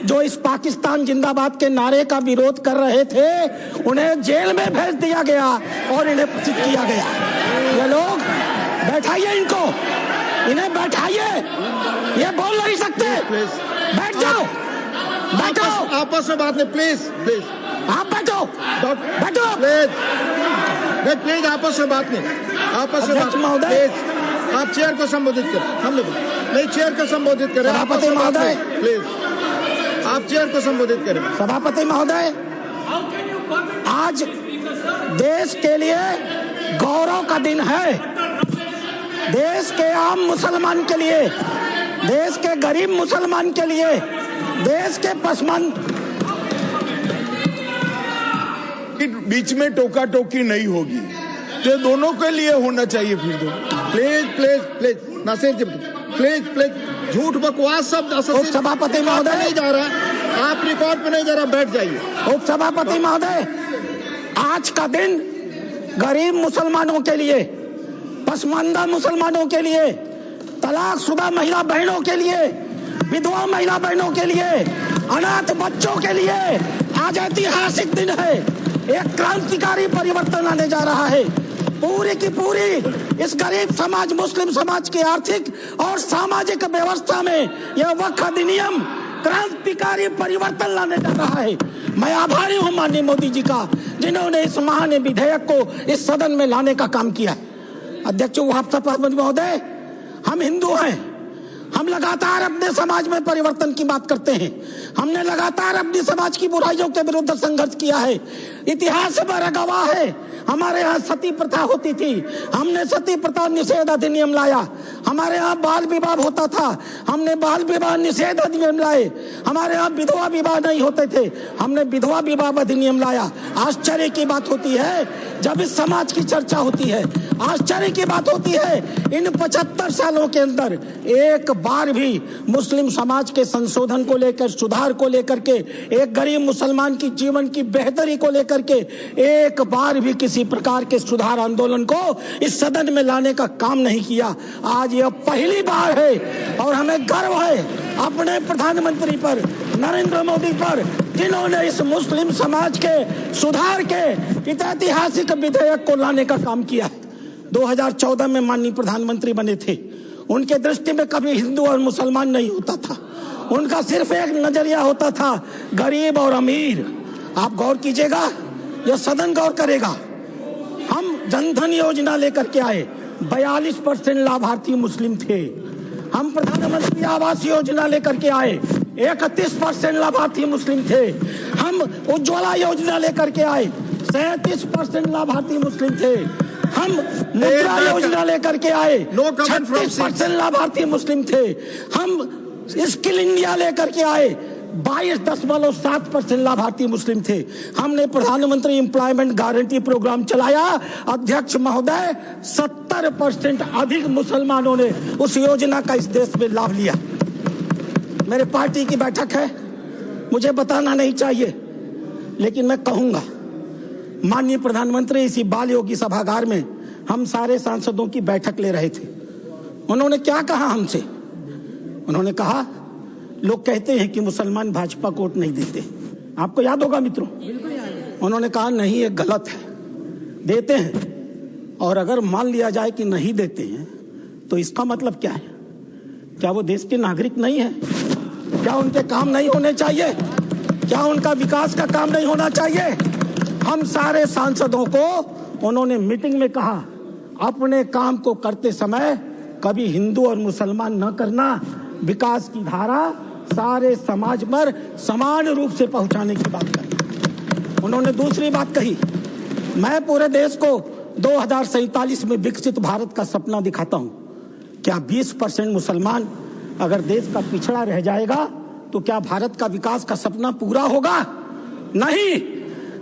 जो इस पाकिस्तान जिंदाबाद के नारे का विरोध कर रहे थे उन्हें जेल में भेज दिया गया और इन्हें सूचित किया गया। ये लोग बैठाइए, इन्हें बैठाइए, ये बोल नहीं सकते। बैठ जाओ, बैठो, आपस में बात नहीं, प्लीज आप बैठो, प्लीज आपस में बात नहीं, आपस में बात प्लीज। आप चेयर को संबोधित करें, हम लोग नहीं, चेयर को संबोधित करें। सभापति महोदय, प्लीज आप चेयर को संबोधित करें। सभापति महोदय, आज देश के लिए गौरव का दिन है। देश के आम मुसलमान के लिए, देश के गरीब मुसलमान के लिए, देश के पसमानदा बीच में टोका टोकी नहीं होगी, तो दोनों के लिए होना चाहिए। फिर तो प्लीज नासिर जी, प्लीज झूठ बकवास सब उप सभापति महोदय नहीं जा रहा, आप रिकॉर्ड पे नहीं जा रहा, बैठ जाइए। उप सभापति महोदय, आज का दिन गरीब मुसलमानों के लिए, पसमानदा मुसलमानों के लिए, तलाकशुदा महिला बहनों के लिए, विधवा महिला बहनों के लिए, अनाथ बच्चों के लिए आज ऐतिहासिक दिन है। एक क्रांतिकारी परिवर्तन आने जा रहा है। पूरी की पूरी इस गरीब समाज, मुस्लिम समाज की आर्थिक और सामाजिक व्यवस्था में यह वक्फ अधिनियम क्रांतिकारी परिवर्तन लाने जा रहा है। मैं आभारी हूं माननीय मोदी जी का, जिन्होंने इस महान विधेयक को इस सदन में लाने का काम किया। अध्यक्ष सभापति महोदय, हम हिंदू हैं, हम लगातार अपने समाज में परिवर्तन की बात करते हैं। हमने लगातार अपनी समाज की बुराइयों के विरुद्ध संघर्ष किया है। इतिहास पर गवाह है, हमारे यहाँ सती प्रथा होती थी, हमने सती प्रथा निषेध अधिनियम लाया। हमारे यहाँ बाल विवाह होता था, हमने बाल विवाह निषेध अधिनियम लाए। हमारे यहाँ विधवा विवाह नहीं होते थे, हमने विधवा विवाह अधिनियम लाया। आश्चर्य की बात होती है जब इस समाज की चर्चा होती है, आश्चर्य की बात होती है इन 75 सालों के अंदर एक बार भी मुस्लिम समाज के संशोधन को लेकर, सुधार को लेकर के, एक गरीब मुसलमान की जीवन की बेहतरी को लेकर के एक बार भी किसी प्रकार के सुधार आंदोलन को इस सदन में लाने का काम नहीं किया। आज यह पहली बार है और हमें गर्व है अपने प्रधानमंत्री पर, नरेंद्र मोदी पर, जिन्होंने इस मुस्लिम समाज के सुधार के ऐतिहासिक विधेयक को लाने का काम किया है। 2014 में माननीय प्रधानमंत्री बने थे, उनके दृष्टि में कभी हिंदू और मुसलमान नहीं होता था, उनका सिर्फ एक नजरिया होता था, गरीब और अमीर। आप गौर कीजिएगा, यह सदन गौर करेगा। हम जनधन योजना लेकर के आए, 42% लाभार्थी मुस्लिम थे। हम प्रधानमंत्री आवास योजना लेकर के आए, 31% लाभार्थी मुस्लिम थे। हम उज्ज्वला योजना लेकर के आए, 37% लाभार्थी मुस्लिम थे। हम मुद्रा योजना लेकर के आए, 36% लाभार्थी मुस्लिम थे। हम स्किल इंडिया लेकर के आए, 22.7% लाभार्थी मुस्लिम थे। हमने प्रधानमंत्री एम्प्लॉयमेंट गारंटी प्रोग्राम चलाया, अध्यक्ष महोदय 70% अधिक मुसलमानों ने उस योजना का इस देश में लाभ लिया। मेरे पार्टी की बैठक है, मुझे बताना नहीं चाहिए, लेकिन मैं कहूंगा, माननीय प्रधानमंत्री इसी बाल योगी सभागार में हम सारे सांसदों की बैठक ले रहे थे। उन्होंने क्या कहा हमसे? उन्होंने कहा, लोग कहते हैं कि मुसलमान भाजपा को वोट नहीं देते। आपको याद होगा मित्रों, उन्होंने कहा नहीं, ये गलत है, देते हैं। और अगर मान लिया जाए कि नहीं देते हैं तो इसका मतलब क्या है? क्या वो देश के नागरिक नहीं है? क्या उनके काम नहीं होने चाहिए? क्या उनका विकास का काम नहीं होना चाहिए? हम सारे सांसदों को उन्होंने मीटिंग में कहा, अपने काम को करते समय कभी हिंदू और मुसलमान न करना, विकास की धारा सारे समाज पर समान रूप से पहुंचाने की बात कही। उन्होंने दूसरी बात कही, मैं पूरे देश को 2047 में विकसित भारत का सपना दिखाता हूं। क्या 20% मुसलमान अगर देश का पिछड़ा रह जाएगा तो क्या भारत का विकास का सपना पूरा होगा? नहीं।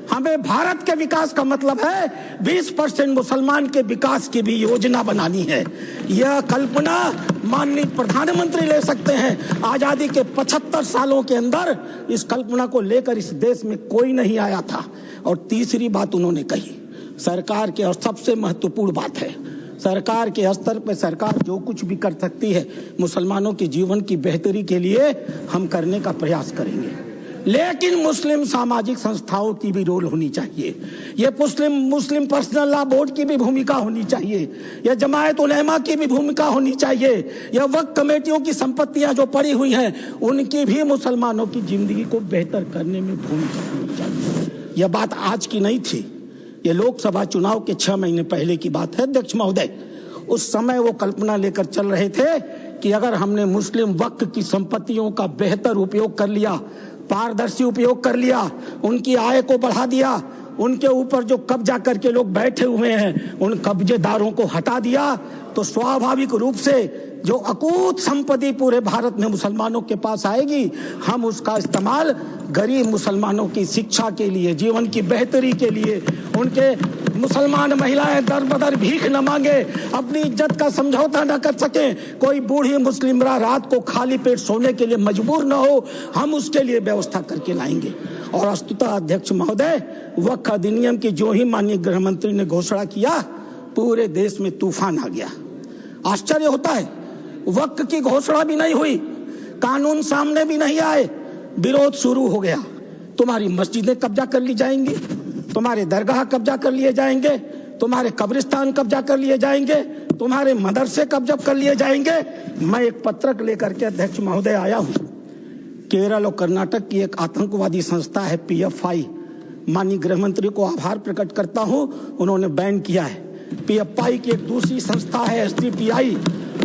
हमें भारत के विकास का मतलब है 20% मुसलमान के विकास की भी योजना बनानी है। यह कल्पना माननीय प्रधानमंत्री ले सकते हैं। आजादी के 75 सालों के अंदर इस कल्पना को लेकर इस देश में कोई नहीं आया था। और तीसरी बात उन्होंने कही, सरकार की और सबसे महत्वपूर्ण बात है, सरकार के स्तर पर सरकार जो कुछ भी कर सकती है मुसलमानों के जीवन की बेहतरी के लिए हम करने का प्रयास करेंगे, लेकिन मुस्लिम सामाजिक संस्थाओं की भी रोल होनी चाहिए। ये मुस्लिम पर्सनल लॉ बोर्ड की भी भूमिका होनी चाहिए, यह जमायत उलेमा की भी भूमिका होनी चाहिए, यह वक्फ कमेटियों की संपत्तियां जो पड़ी हुई हैं उनकी भी मुसलमानों की जिंदगी को बेहतर करने में भूमिका होनी चाहिए। यह बात आज की नहीं थी, ये लोकसभा चुनाव के 6 महीने पहले की बात है अध्यक्ष महोदय। उस समय वो कल्पना लेकर चल रहे थे कि अगर हमने मुस्लिम वक्फ की संपत्तियों का बेहतर उपयोग कर लिया, पारदर्शी उपयोग कर लिया, उनकी आय को बढ़ा दिया, उनके ऊपर जो कब्जा करके लोग बैठे हुए हैं उन कब्जेदारों को हटा दिया, तो स्वाभाविक रूप से जो अकूत संपत्ति पूरे भारत में मुसलमानों के पास आएगी, हम उसका इस्तेमाल गरीब मुसलमानों की शिक्षा के लिए, जीवन की बेहतरी के लिए, उनके मुसलमान महिलाएं दर बदर भीख न मांगे, अपनी इज्जत का समझौता न कर सके, कोई बूढ़ी मुस्लिम रात को खाली पेट सोने के लिए मजबूर न हो, हम उसके लिए व्यवस्था करके लाएंगे। और वस्तुतः अध्यक्ष महोदय, वक्फ अधिनियम की जो ही माननीय गृह मंत्री ने घोषणा किया, पूरे देश में तूफान आ गया। आश्चर्य होता है, वक्फ की घोषणा भी नहीं हुई, कानून सामने भी नहीं आए, विरोध शुरू हो गया। तुम्हारी मस्जिदें कब्जा कर ली जाएंगी, तुम्हारे दरगाह कब्जा कर लिए जाएंगे, तुम्हारे कब्रिस्तान कब्जा कर लिए जाएंगे, तुम्हारे मदरसे कब्जा कर लिए जाएंगे। मैं एक पत्रक लेकर के अध्यक्ष महोदय आया हूँ। केरल और कर्नाटक की एक आतंकवादी संस्था है PFI, माननीय गृह मंत्री को आभार प्रकट करता हूँ, उन्होंने बैन किया है। PFI की एक दूसरी संस्था है SDPI।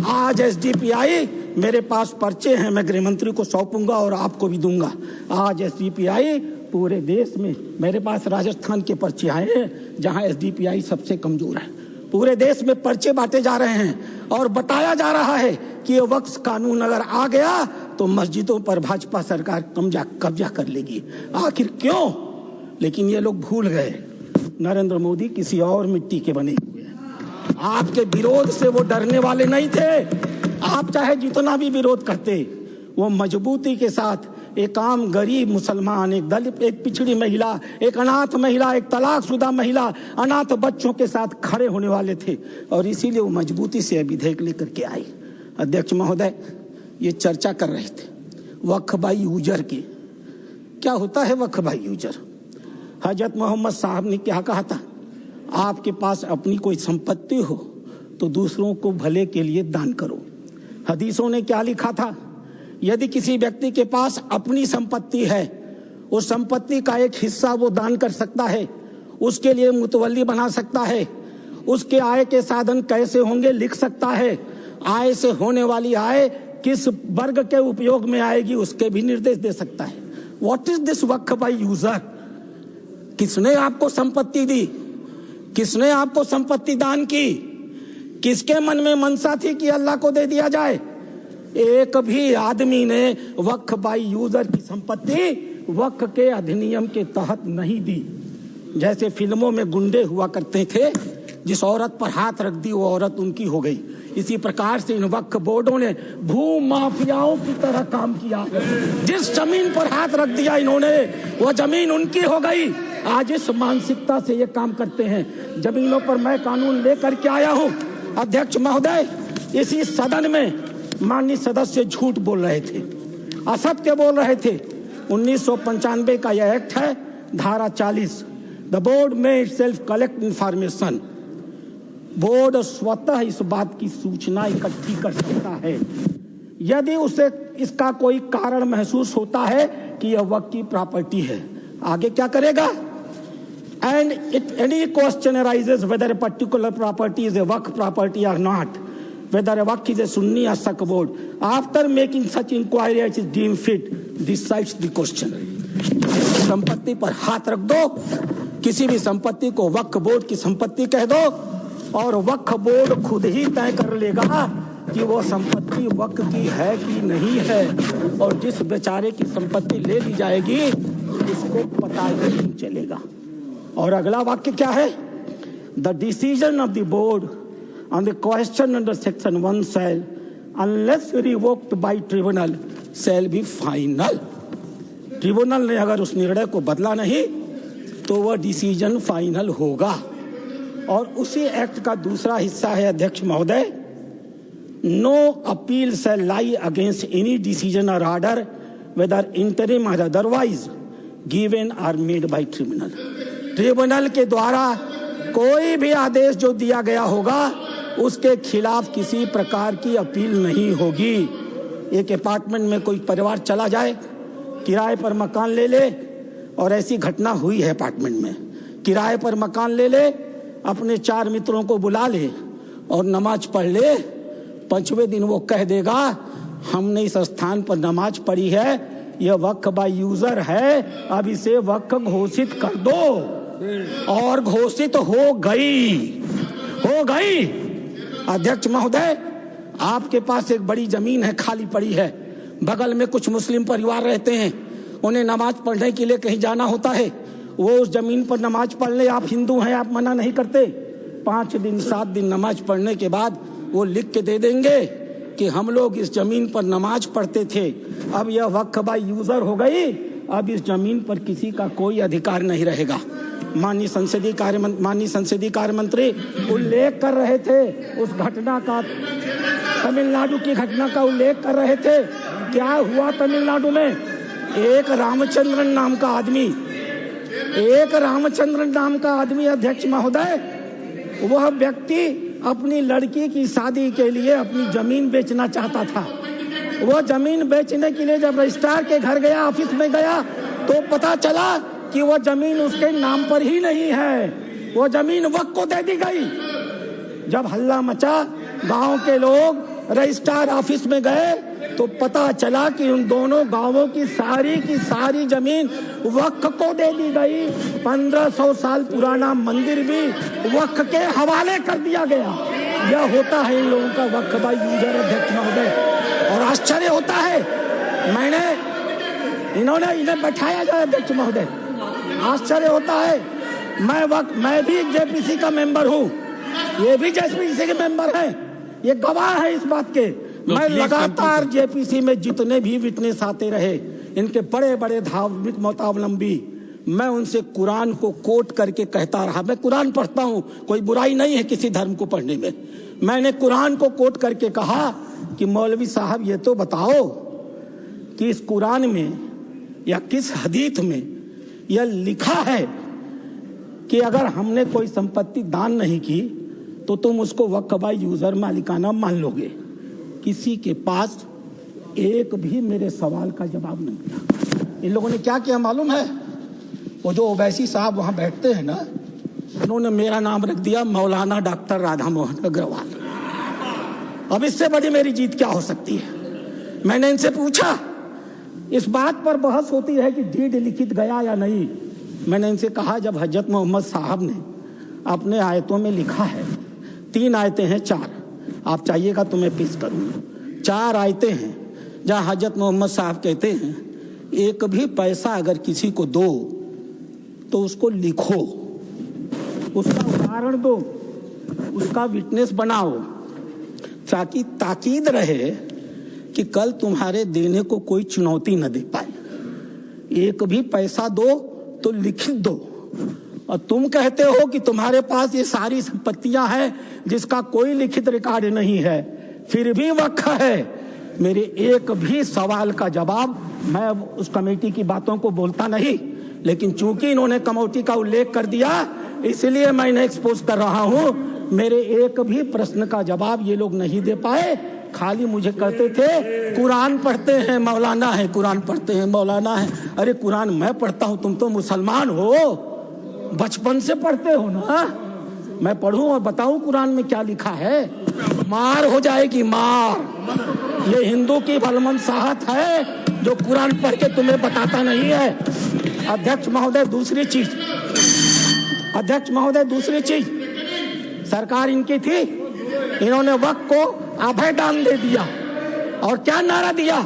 आज SDPI मेरे पास पर्चे हैं, मैं गृह मंत्री को सौंपूंगा और आपको भी दूंगा। आज SDPI पूरे देश में, मेरे पास राजस्थान के पर्चे आए हैं जहां SDPI सबसे कमजोर है, पूरे देश में पर्चे बांटे जा रहे हैं और बताया जा रहा है कि ये वक्फ कानून अगर आ गया तो मस्जिदों पर भाजपा सरकार कब्जा कर लेगी। आखिर क्यों? लेकिन ये लोग भूल गए, नरेंद्र मोदी किसी और मिट्टी के बने हुए हैं। आपके विरोध से वो डरने वाले नहीं थे। आप चाहे जितना भी विरोध करते, वो मजबूती के साथ एक आम गरीब मुसलमान, एक दलित, एक पिछड़ी महिला, एक अनाथ महिला, एक तलाकशुदा महिला, अनाथ बच्चों के साथ खड़े होने वाले थे और इसीलिए वो मजबूती से विधेयक लेकर के आए। अध्यक्ष महोदय, ये चर्चा कर रहे थे वक्फ बाई यूजर की। क्या होता है वक्फ बाई यूजर? हजरत मोहम्मद साहब ने क्या कहा था? आपके पास अपनी कोई संपत्ति हो तो दूसरों को भले के लिए दान करो। हदीसों ने क्या लिखा था? यदि किसी व्यक्ति के पास अपनी संपत्ति है, उस संपत्ति का एक हिस्सा वो दान कर सकता है, उसके लिए मुतवल्ली बना सकता है, उसके आय के साधन कैसे होंगे लिख सकता है, आय से होने वाली आय किस वर्ग के उपयोग में आएगी उसके भी निर्देश दे सकता है। What is this Waqf by user? किसने आपको संपत्ति दी? किसने आपको संपत्ति दान की? किसके मन में मनसा थी कि अल्लाह को दे दिया जाए? एक भी आदमी ने वक्फ बाई यूजर की संपत्ति वक्फ के अधिनियम के तहत नहीं दी। जैसे फिल्मों में गुंडे हुआ करते थे, जिस औरत पर हाथ रख दी वो औरत उनकी हो गई, इसी प्रकार से इन वक्फ बोर्डों ने भू माफियाओं की तरह काम किया। जिस जमीन पर हाथ रख दिया इन्होंने, वो जमीन उनकी हो गई। आज इस मानसिकता से ये काम करते हैं। जमीनों पर मैं कानून लेकर के आया हूँ। अध्यक्ष महोदय, इसी सदन में माननीय सदस्य झूठ बोल रहे थे, असत्य बोल रहे थे। 1995 का यह एक्ट है, धारा 40, द बोर्ड में इटसेल्फ कलेक्ट इंफॉर्मेशन। बोर्ड स्वतः इस बात की सूचना इकट्ठी कर सकता है यदि उसे इसका कोई कारण महसूस होता है कि यह वक्फ की प्रॉपर्टी है। आगे क्या करेगा? And it any question arises whether a particular property is a waqf property और not, whether a waqf is a Sunni or Sikh board. After making such inquiry as is deemed fit, decides the question. संपत्ति पर हाथ रख दो, किसी भी संपत्ति को वक्फ बोर्ड की संपत्ति कह दो और वक्फ बोर्ड खुद ही तय कर लेगा कि वो संपत्ति वक्फ की है कि नहीं है। और जिस बेचारे की संपत्ति ले ली जाएगी उसको पता ही नहीं चलेगा। और अगला वाक्य क्या है? The decision of the board on the question under section 1 shall, unless revoked by tribunal, shall be final. Tribunal ने अगर उस निर्णय को बदला नहीं तो वह डिसीजन फाइनल होगा। और उसी एक्ट का दूसरा हिस्सा है अध्यक्ष महोदय, no appeal shall lie against any decision और ऑर्डर वेदर इंटरिम और otherwise given or made by tribunal. Tribunal के द्वारा कोई भी आदेश जो दिया गया होगा उसके खिलाफ किसी प्रकार की अपील नहीं होगी। एक अपार्टमेंट में कोई परिवार चला जाए, किराए पर मकान ले ले, और ऐसी घटना हुई है अपार्टमेंट में, किराए पर मकान ले ले, अपने 4 मित्रों को बुला ले और नमाज पढ़ ले। 5वें दिन वो कह देगा हमने इस स्थान पर नमाज पढ़ी है, यह वक्फ बाय यूजर है, अब इसे वक्फ घोषित कर दो, और घोषित हो गई। अध्यक्ष महोदय, आपके पास एक बड़ी जमीन है, खाली पड़ी है, बगल में कुछ मुस्लिम परिवार रहते हैं, उन्हें नमाज पढ़ने के लिए कहीं जाना होता है, वो उस जमीन पर नमाज पढ़ ले, आप हिंदू हैं, आप मना नहीं करते। 5 दिन 7 दिन नमाज पढ़ने के बाद वो लिख के दे देंगे कि हम लोग इस जमीन पर नमाज पढ़ते थे, अब यह वक्फ बाय यूजर हो गई, अब इस जमीन पर किसी का कोई अधिकार नहीं रहेगा। माननीय संसदीय कार्य मंत्री उल्लेख कर रहे थे उस घटना का, तमिलनाडु की घटना का उल्लेख कर रहे थे। क्या हुआ तमिलनाडु में? एक रामचंद्रन नाम का आदमी अध्यक्ष महोदय, वह व्यक्ति अपनी लड़की की शादी के लिए अपनी जमीन बेचना चाहता था। वो जमीन बेचने के लिए जब रजिस्ट्रार के घर गया, ऑफिस में गया, तो पता चला कि वो जमीन उसके नाम पर ही नहीं है, वो जमीन वक्फ को दे दी गई। जब हल्ला मचा, गांव के लोग रजिस्ट्रार ऑफिस में गए, तो पता चला कि उन दोनों गांवों की सारी जमीन वक्फ को दे दी गई। 1500 साल पुराना मंदिर भी वक्फ के हवाले कर दिया गया। यह होता है इन लोगों का वक्फ बाय यूजर अध्यक्ष महोदय, और आश्चर्य होता है। इन्हें बैठाया जाए अध्यक्ष महोदय, आश्चर्य होता है। मैं भी जेपीसी का मेंबर हूँ, ये भी जेपीसी के मेंबर हैं, ये गवाह है इस बात के। मैं लगातार जेपीसी में जितने भी विटनेस आते रहे, इनके बड़े बड़े धार्मिक मतावलंबी, मैं उनसे कुरान को कोट करके कहता रहा। मैं कुरान पढ़ता हूँ, कोई बुराई नहीं है किसी धर्म को पढ़ने में। मैंने कुरान को कोट करके कहा कि मौलवी साहब ये तो बताओ कि इस कुरान में या किस हदीस में यह लिखा है कि अगर हमने कोई संपत्ति दान नहीं की तो तुम उसको वक्फ बाय यूजर मालिकाना मान लोगे। किसी के पास एक भी मेरे सवाल का जवाब नहीं था। इन लोगों ने क्या किया मालूम है? वो जो ओवैसी साहब वहां बैठते हैं ना, उन्होंने मेरा नाम रख दिया मौलाना डॉक्टर राधा मोहन अग्रवाल। अब इससे बड़ी मेरी जीत क्या हो सकती है? मैंने इनसे पूछा, इस बात पर बहस होती है कि डीड लिखित गया या नहीं। मैंने इनसे कहा, जब हजरत मोहम्मद साहब ने अपने आयतों में लिखा है, 3 आयतें हैं, 4, आप चाहिएगा तो मैं पेश करूंगा। 4 आयतें हैं जहां हजरत मोहम्मद साहब कहते हैं एक भी पैसा अगर किसी को दो तो उसको लिखो, उसका उदाहरण दो, उसका विटनेस बनाओ, ताकि ताकीद रहे कि कल तुम्हारे देने को कोई चुनौती न दे पाए। एक भी पैसा दो तो लिखित दो। और तुम कहते हो कि तुम्हारे पास ये सारी संपत्तियां हैं जिसका कोई लिखित रिकॉर्ड नहीं है, फिर भी वक्फ है। मेरे एक भी सवाल का जवाब, मैं उस कमेटी की बातों को बोलता नहीं, लेकिन चूंकि इन्होंने कमेटी का उल्लेख कर दिया इसलिए मैं इन्हें एक्सपोज कर रहा हूं। मेरे एक भी प्रश्न का जवाब ये लोग नहीं दे पाए। खाली मुझे कहते थे कुरान पढ़ते हैं मौलाना है, कुरान पढ़ते हैं मौलाना है। अरे कुरान मैं पढ़ता हूं, तुम तो मुसलमान हो, बचपन से पढ़ते हो ना। मैं पढ़ूं और बताऊं कुरान में क्या लिखा है? मार हो जाएगी, मार। ये हिंदू की भलमन साहत है जो कुरान पढ़ के तुम्हें बताता नहीं है। अध्यक्ष महोदय दूसरी चीज, सरकार इनकी थी, इन्होंने वक्फ को अभय दान दे दिया। और क्या नारा दिया?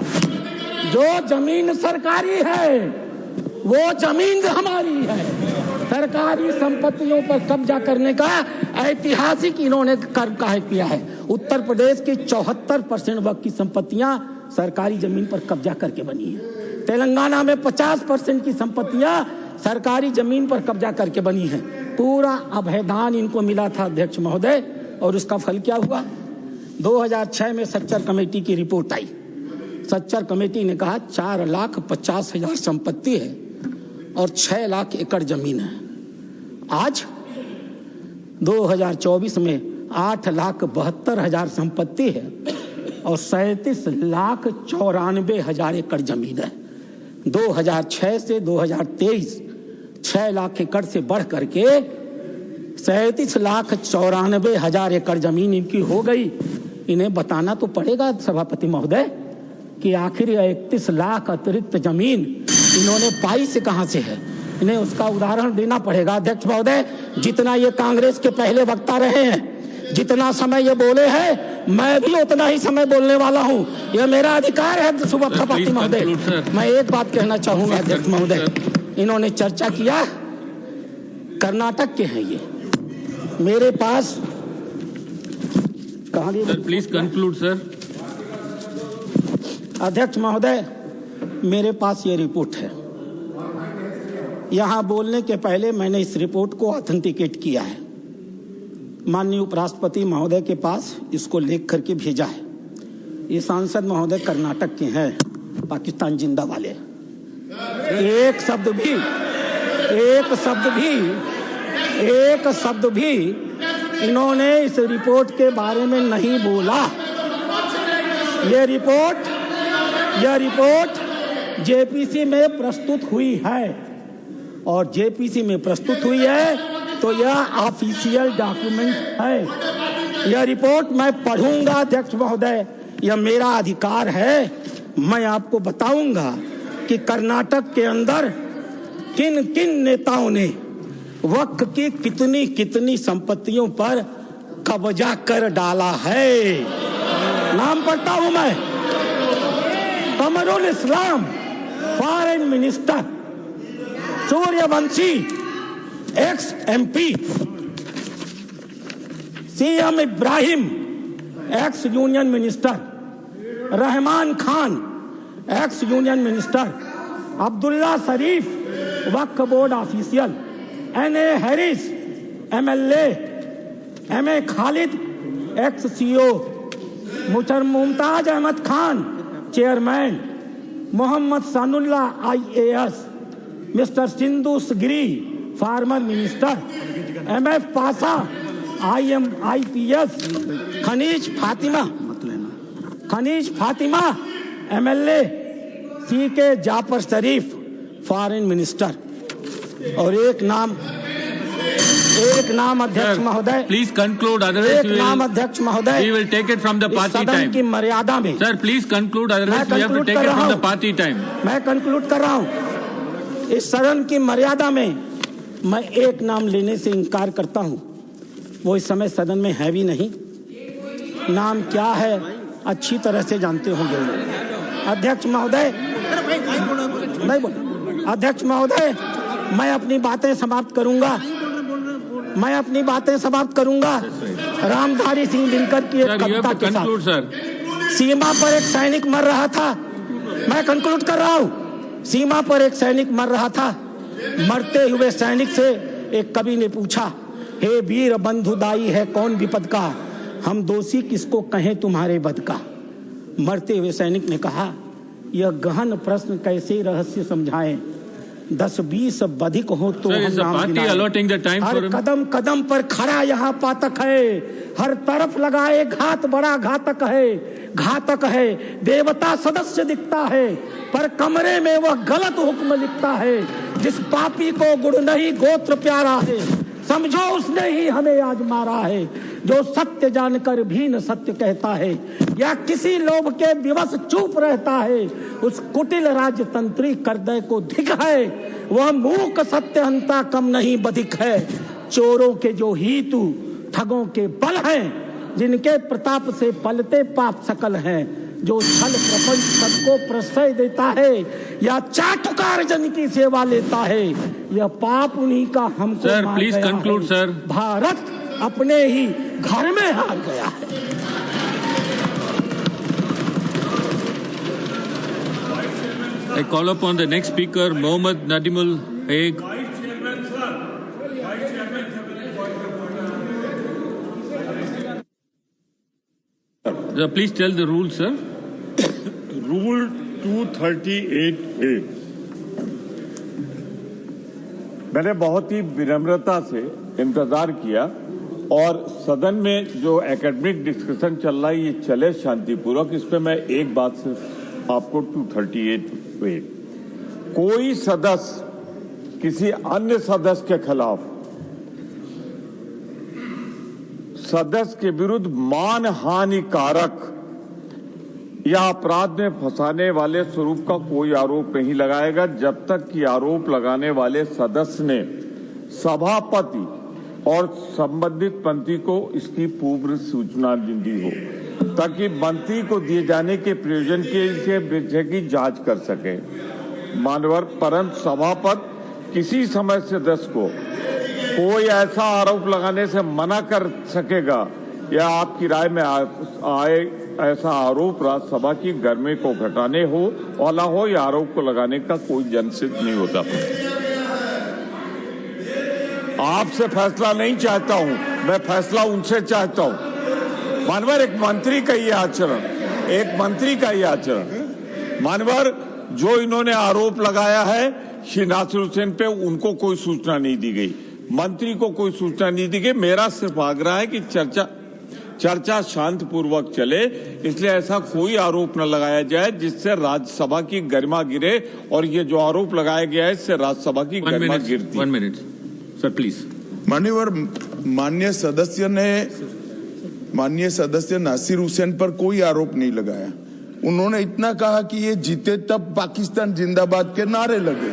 जो जमीन सरकारी है वो जमीन हमारी है। सरकारी संपत्तियों पर कब्जा करने का ऐतिहासिक इन्होंने कर्म काहे किया है। उत्तर प्रदेश की 74% वक्फ की संपत्तियां सरकारी जमीन पर कब्जा करके बनी है। तेलंगाना में 50% की संपत्तियां सरकारी जमीन पर कब्जा करके बनी है। पूरा अभयदान इनको मिला था अध्यक्ष महोदय, और उसका फल क्या हुआ? 2006 में सच्चर कमेटी की रिपोर्ट आई। सच्चर कमेटी ने कहा 4,50,000 संपत्ति है और 6 लाख एकड़ जमीन है। आज 2024 में 8,72,000 संपत्ति है और 37,94,000 एकड़ जमीन है। 2006 से 2023 6 लाख एकड़ से बढ़ करके 37,94,000 एकड़ जमीन इनकी हो गई। इन्हें बताना तो पड़ेगा सभापति महोदय कि आखिर 31 लाख अतिरिक्त जमीन इन्होंने पाई से कहां से है। इन्हें उसका उदाहरण देना पड़ेगा। अध्यक्ष महोदय, जितना ये कांग्रेस के पहले वक्ता रहे हैं, जितना समय ये बोले हैं, मैं भी उतना ही समय बोलने वाला हूं। यह मेरा अधिकार है सभापति महोदय। मैं एक बात कहना चाहूंगा अध्यक्ष महोदय, इन्होंने चर्चा किया कर्नाटक के हैं ये। मेरे पास कहां सर, प्लीज कंक्लूड सर। अध्यक्ष महोदय, मेरे पास ये रिपोर्ट है। यहां बोलने के पहले मैंने इस रिपोर्ट को ऑथेंटिकेट किया है। माननीय उपराष्ट्रपति महोदय के पास इसको लिख करके भेजा है। ये सांसद महोदय कर्नाटक के हैं, पाकिस्तान जिंदा वाले। एक शब्द भी इन्होंने इस रिपोर्ट के बारे में नहीं बोला। यह रिपोर्ट जेपीसी में प्रस्तुत हुई है, और जेपीसी में प्रस्तुत हुई है तो यह ऑफिशियल डॉक्यूमेंट है। यह रिपोर्ट मैं पढ़ूंगा अध्यक्ष महोदय, यह मेरा अधिकार है। मैं आपको बताऊंगा कि कर्नाटक के अंदर किन किन नेताओं ने वक्फ की कितनी कितनी संपत्तियों पर कब्जा कर डाला है। नाम पढ़ता हूं मैं। Qamrul Islam foreign minister, Suryavanshi ex MP, CM Ibrahim ex union minister, Rahman Khan ex union minister, Abdullah Sharif Waqf board official, NA Haris MLA, MA Khalid ex CO, Mumtaz Ahmed Khan chairman, Mohammed Sanaullah IAS, mister Sindhu Sagri former minister, MF Pasha IPS, Khaneez Fatima MLA, CK Jaffer Sharief foreign minister, और एक नाम अध्यक्ष महोदय, प्लीज कंक्लूड, एक नाम अध्यक्ष महोदय, we will take it from the party time की मर्यादा में। Sir please conclude, otherwise we have to take it from the party time। मैं कंक्लूड कर रहा हूं। इस सदन की मर्यादा में मैं एक नाम लेने से इनकार करता हूं। वो इस समय सदन में है भी नहीं। नाम क्या है अच्छी तरह से जानते होंगे अध्यक्ष महोदय। नहीं बोल अध्यक्ष महोदय, मैं अपनी बातें समाप्त करूंगा। रामधारी सिंह दिनकर की एक कविता के साथ। सीमा पर एक सैनिक मर रहा था। मैं कंक्लूड कर रहा हूं। सीमा पर एक सैनिक मर रहा था। मरते हुए सैनिक से एक कवि ने पूछा, हे वीर बंधुदाई है कौन विपद का, हम दोषी किसको कहें तुम्हारे बद का। मरते हुए सैनिक ने कहा, यह गहन प्रश्न कैसे रहस्य समझाएं, 10-20 बधिक हो तो हम नाम गिनाएं। हर कदम कदम पर खड़ा यहाँ पातक है, हर तरफ लगाए घात बड़ा घातक है। देवता सदस्य दिखता है पर कमरे में वह गलत हुक्म लिखता है। जिस पापी को गुण नहीं गोत्र प्यारा है, समझो उसने ही हमें आज मारा है। जो सत्य जानकर भी न सत्य कहता है, या किसी लोभ के विवश चुप रहता है, उस कुटिल राजतंत्री करदय को धिक है। वह मूक सत्यहंता कम नहीं बधिक है। चोरों के जो हितु ठगों के बल हैं, जिनके प्रताप से पलते पाप सकल हैं। जो छल प्रपंच सबको प्रश्रय देता है, या चाटुकार जन की सेवा लेता है, यह पाप उन्हीं का हमको sir please conclude sir. Bharat अपने ही घर में हार गया है। I call upon the next speaker, Mohammed Nadimul Haque. Sir, please tell the rules, sir. Rule 238A। मैंने बहुत ही विनम्रता से इंतजार किया और सदन में जो एकेडमिक डिस्कशन चल रहा है ये चले शांतिपूर्वक। इस पे मैं एक बात सिर्फ आपको 238A, कोई सदस्य किसी अन्य सदस्य के खिलाफ सदस्य के विरुद्ध मानहानिकारक या अपराध में फंसाने वाले स्वरूप का कोई आरोप नहीं लगाएगा जब तक कि आरोप लगाने वाले सदस्य ने सभापति और संबंधित मंत्री को इसकी पूर्व सूचना दी हो, ताकि मंत्री को दिए जाने के प्रयोजन के विषय की जांच कर सके। मानवर परंतु सभापति किसी समय सदस्य को कोई ऐसा आरोप लगाने से मना कर सकेगा या आपकी राय में आए ऐसा आरोप राज्यसभा की गर्मी को घटाने हो वाला हो या आरोप को लगाने का कोई जनसिद्ध नहीं होता। आपसे फैसला नहीं चाहता हूं, मैं फैसला उनसे चाहता हूं। मानवर एक मंत्री का ये आचरण, मानवर जो इन्होंने आरोप लगाया है श्री नासिर हुसैन पे, उनको कोई सूचना नहीं दी गई, मंत्री को कोई सूचना नहीं दी गई। मेरा सिर्फ आग्रह है कि चर्चा शांतिपूर्वक चले, इसलिए ऐसा कोई आरोप न लगाया जाए जिससे राज्यसभा की गरिमा गिरे, और ये जो आरोप लगाया गया है इससे राज्यसभा की गरिमा गिरती है। 1 minute, सर प्लीज। माननीय माननीय सदस्य नासिर हुसैन पर कोई आरोप नहीं लगाया। उन्होंने इतना कहा कि ये जीते तब पाकिस्तान जिंदाबाद के नारे लगे।